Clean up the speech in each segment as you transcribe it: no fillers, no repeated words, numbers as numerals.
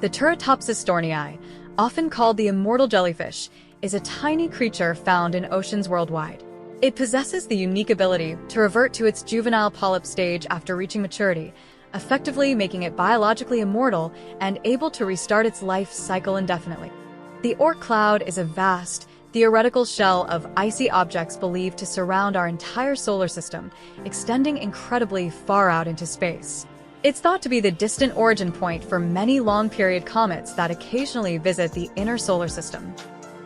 The Turritopsis dohrnii, often called the immortal jellyfish, is a tiny creature found in oceans worldwide. It possesses the unique ability to revert to its juvenile polyp stage after reaching maturity, effectively making it biologically immortal and able to restart its life cycle indefinitely. The Oort Cloud is a vast, theoretical shell of icy objects believed to surround our entire solar system, extending incredibly far out into space. It's thought to be the distant origin point for many long-period comets that occasionally visit the inner solar system.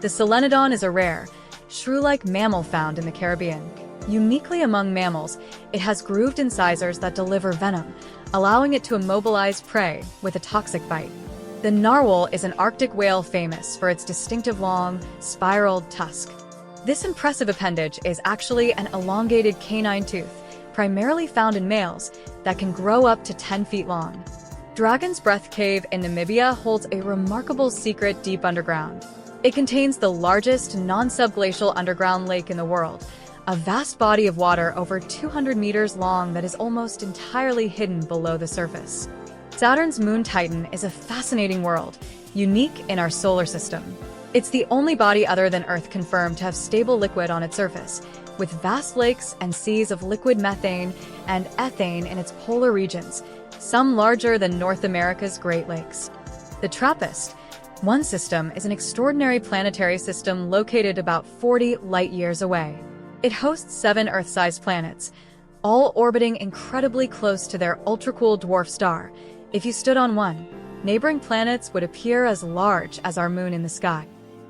The Solenodon is a rare, shrew-like mammal found in the Caribbean. Uniquely among mammals, it has grooved incisors that deliver venom, allowing it to immobilize prey with a toxic bite. The narwhal is an Arctic whale famous for its distinctive long, spiraled tusk. This impressive appendage is actually an elongated canine tooth, primarily found in males, that can grow up to 10 feet long. Dragon's Breath Cave in Namibia holds a remarkable secret deep underground. It contains the largest non-subglacial underground lake in the world, a vast body of water over 200 meters long that is almost entirely hidden below the surface. Saturn's moon Titan is a fascinating world, unique in our solar system. It's the only body other than Earth confirmed to have stable liquid on its surface, with vast lakes and seas of liquid methane and ethane in its polar regions, some larger than North America's Great Lakes. The TRAPPIST, one system, is an extraordinary planetary system located about 40 light-years away. It hosts 7 Earth-sized planets, all orbiting incredibly close to their ultra-cool dwarf star. If you stood on one, neighboring planets would appear as large as our moon in the sky.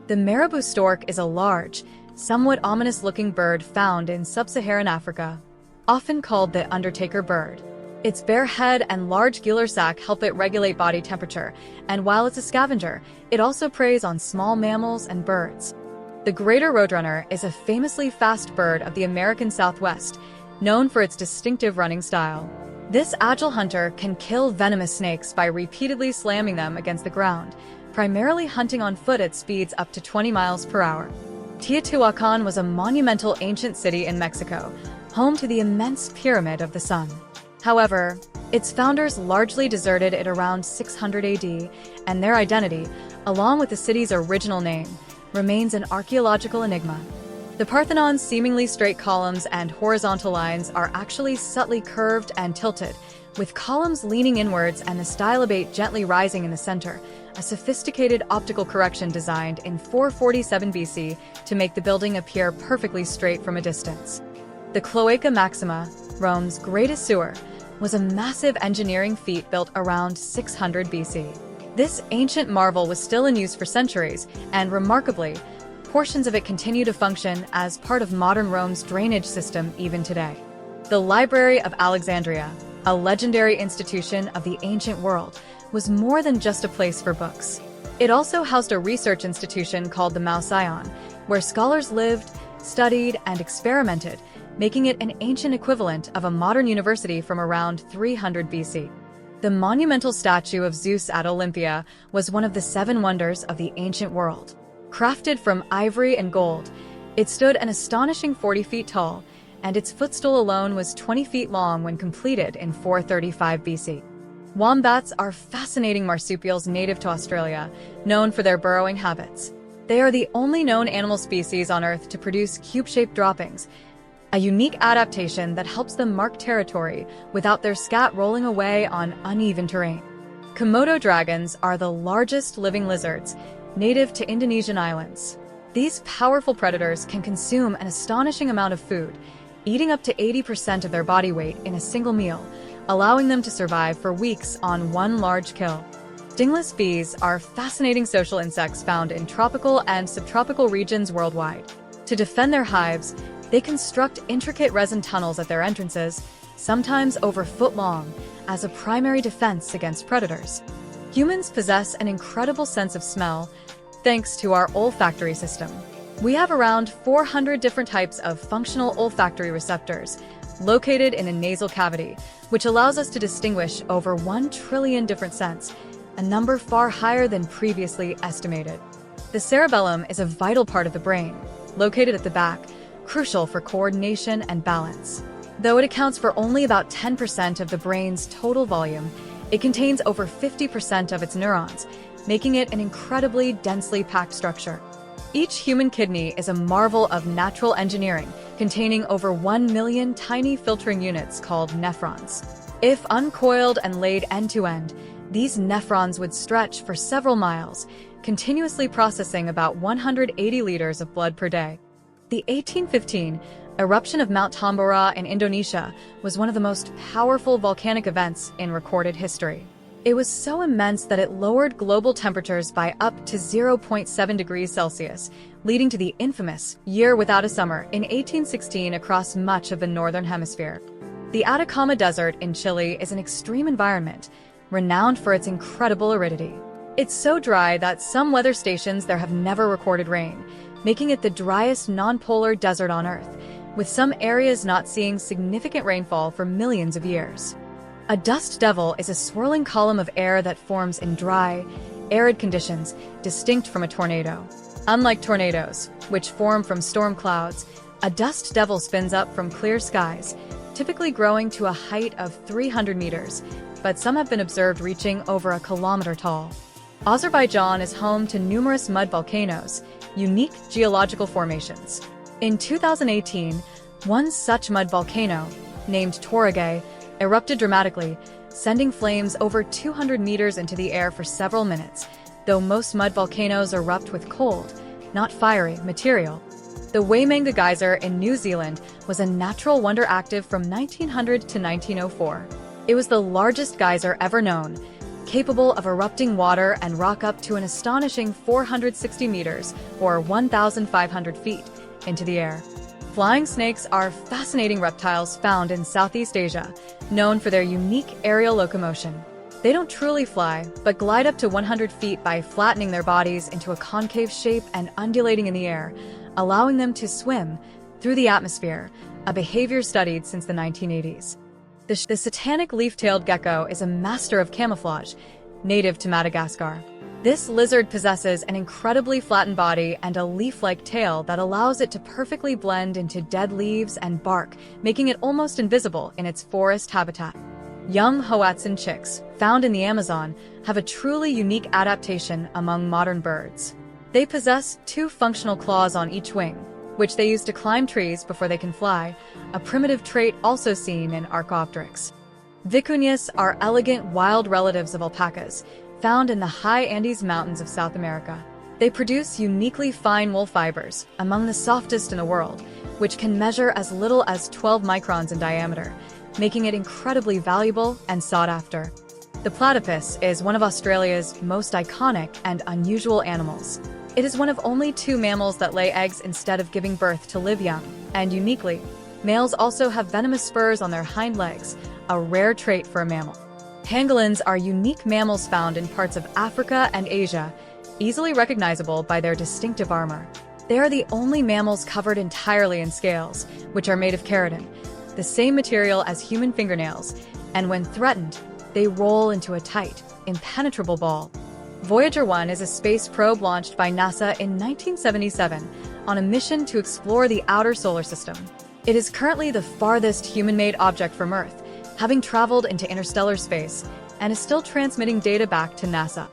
The Marabou stork is a large, somewhat ominous-looking bird found in sub-Saharan Africa, often called the Undertaker bird. Its bare head and large gular sac help it regulate body temperature, and while it's a scavenger, it also preys on small mammals and birds. The greater roadrunner is a famously fast bird of the American Southwest, known for its distinctive running style. This agile hunter can kill venomous snakes by repeatedly slamming them against the ground, primarily hunting on foot at speeds up to 20 miles per hour. Teotihuacan was a monumental ancient city in Mexico, home to the immense Pyramid of the Sun. However, its founders largely deserted it around 600 AD, and their identity, along with the city's original name, remains an archaeological enigma. The Parthenon's seemingly straight columns and horizontal lines are actually subtly curved and tilted, with columns leaning inwards and the stylobate gently rising in the center, a sophisticated optical correction designed in 447 BC to make the building appear perfectly straight from a distance. The Cloaca Maxima, Rome's greatest sewer, was a massive engineering feat built around 600 BC. This ancient marvel was still in use for centuries, and remarkably, portions of it continue to function as part of modern Rome's drainage system even today. The Library of Alexandria, a legendary institution of the ancient world, was more than just a place for books. It also housed a research institution called the Mouseion, where scholars lived, studied, and experimented, making it an ancient equivalent of a modern university from around 300 BC. The monumental statue of Zeus at Olympia was one of the 7 wonders of the ancient world. Crafted from ivory and gold, it stood an astonishing 40 feet tall, and its footstool alone was 20 feet long when completed in 435 BC. Wombats are fascinating marsupials native to Australia, known for their burrowing habits. They are the only known animal species on Earth to produce cube-shaped droppings, a unique adaptation that helps them mark territory without their scat rolling away on uneven terrain. Komodo dragons are the largest living lizards, native to Indonesian islands. These powerful predators can consume an astonishing amount of food, eating up to 80% of their body weight in a single meal, allowing them to survive for weeks on one large kill. Stingless bees are fascinating social insects found in tropical and subtropical regions worldwide. To defend their hives, they construct intricate resin tunnels at their entrances, sometimes over foot long, as a primary defense against predators. Humans possess an incredible sense of smell, thanks to our olfactory system. We have around 400 different types of functional olfactory receptors, located in a nasal cavity, which allows us to distinguish over 1 trillion different scents, a number far higher than previously estimated. The cerebellum is a vital part of the brain, located at the back, crucial for coordination and balance. Though it accounts for only about 10% of the brain's total volume, It contains over 50% of its neurons, making it an incredibly densely packed structure. Each human kidney is a marvel of natural engineering, containing over 1 million tiny filtering units called nephrons. If uncoiled and laid end-to-end, these nephrons would stretch for several miles, continuously processing about 180 liters of blood per day. The 1815 eruption of Mount Tambora in Indonesia was one of the most powerful volcanic events in recorded history. It was so immense that it lowered global temperatures by up to 0.7 degrees Celsius, leading to the infamous year without a summer in 1816 across much of the northern hemisphere. The Atacama Desert in Chile is an extreme environment, renowned for its incredible aridity. It's so dry that some weather stations there have never recorded rain, making it the driest non-polar desert on Earth, with some areas not seeing significant rainfall for millions of years. A dust devil is a swirling column of air that forms in dry, arid conditions, distinct from a tornado. Unlike tornadoes, which form from storm clouds, a dust devil spins up from clear skies, typically growing to a height of 300 meters, but some have been observed reaching over a kilometer tall. Azerbaijan is home to numerous mud volcanoes, unique geological formations. In 2018, one such mud volcano, named Toragay, erupted dramatically, sending flames over 200 meters into the air for several minutes, though most mud volcanoes erupt with cold, not fiery, material. The Waimangu Geyser in New Zealand was a natural wonder active from 1900 to 1904. It was the largest geyser ever known, capable of erupting water and rock up to an astonishing 460 meters, or 1,500 feet, into the air. Flying snakes are fascinating reptiles found in Southeast Asia, known for their unique aerial locomotion. They don't truly fly, but glide up to 100 feet by flattening their bodies into a concave shape and undulating in the air, allowing them to swim through the atmosphere, a behavior studied since the 1980s. The Satanic leaf-tailed gecko is a master of camouflage, native to Madagascar. This lizard possesses an incredibly flattened body and a leaf-like tail that allows it to perfectly blend into dead leaves and bark, making it almost invisible in its forest habitat. Young Hoatzin chicks, found in the Amazon, have a truly unique adaptation among modern birds. They possess 2 functional claws on each wing, which they use to climb trees before they can fly, a primitive trait also seen in Archaeopteryx. Vicuñas are elegant wild relatives of alpacas, found in the high Andes Mountains of South America. They produce uniquely fine wool fibers, among the softest in the world, which can measure as little as 12 microns in diameter, making it incredibly valuable and sought after. The platypus is one of Australia's most iconic and unusual animals. It is one of only 2 mammals that lay eggs instead of giving birth to live young, and uniquely, males also have venomous spurs on their hind legs, a rare trait for a mammal. Pangolins are unique mammals found in parts of Africa and Asia, easily recognizable by their distinctive armor. They are the only mammals covered entirely in scales, which are made of keratin, the same material as human fingernails, and when threatened, they roll into a tight, impenetrable ball. Voyager 1 is a space probe launched by NASA in 1977 on a mission to explore the outer solar system. It is currently the farthest human-made object from Earth, having traveled into interstellar space, and is still transmitting data back to NASA.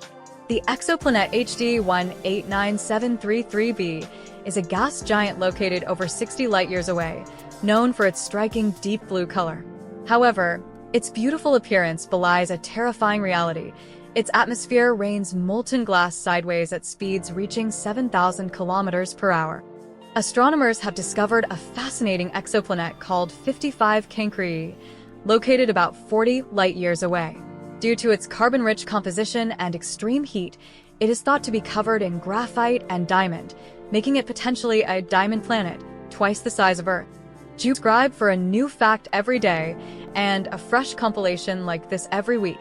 The exoplanet HD 189733b is a gas giant located over 60 light-years away, known for its striking deep blue color. However, its beautiful appearance belies a terrifying reality. Its atmosphere rains molten glass sideways at speeds reaching 7,000 kilometers per hour. Astronomers have discovered a fascinating exoplanet called 55 Cancri, located about 40 light-years away. Due to its carbon-rich composition and extreme heat, it is thought to be covered in graphite and diamond, making it potentially a diamond planet, twice the size of Earth. Subscribe for a new fact every day and a fresh compilation like this every week.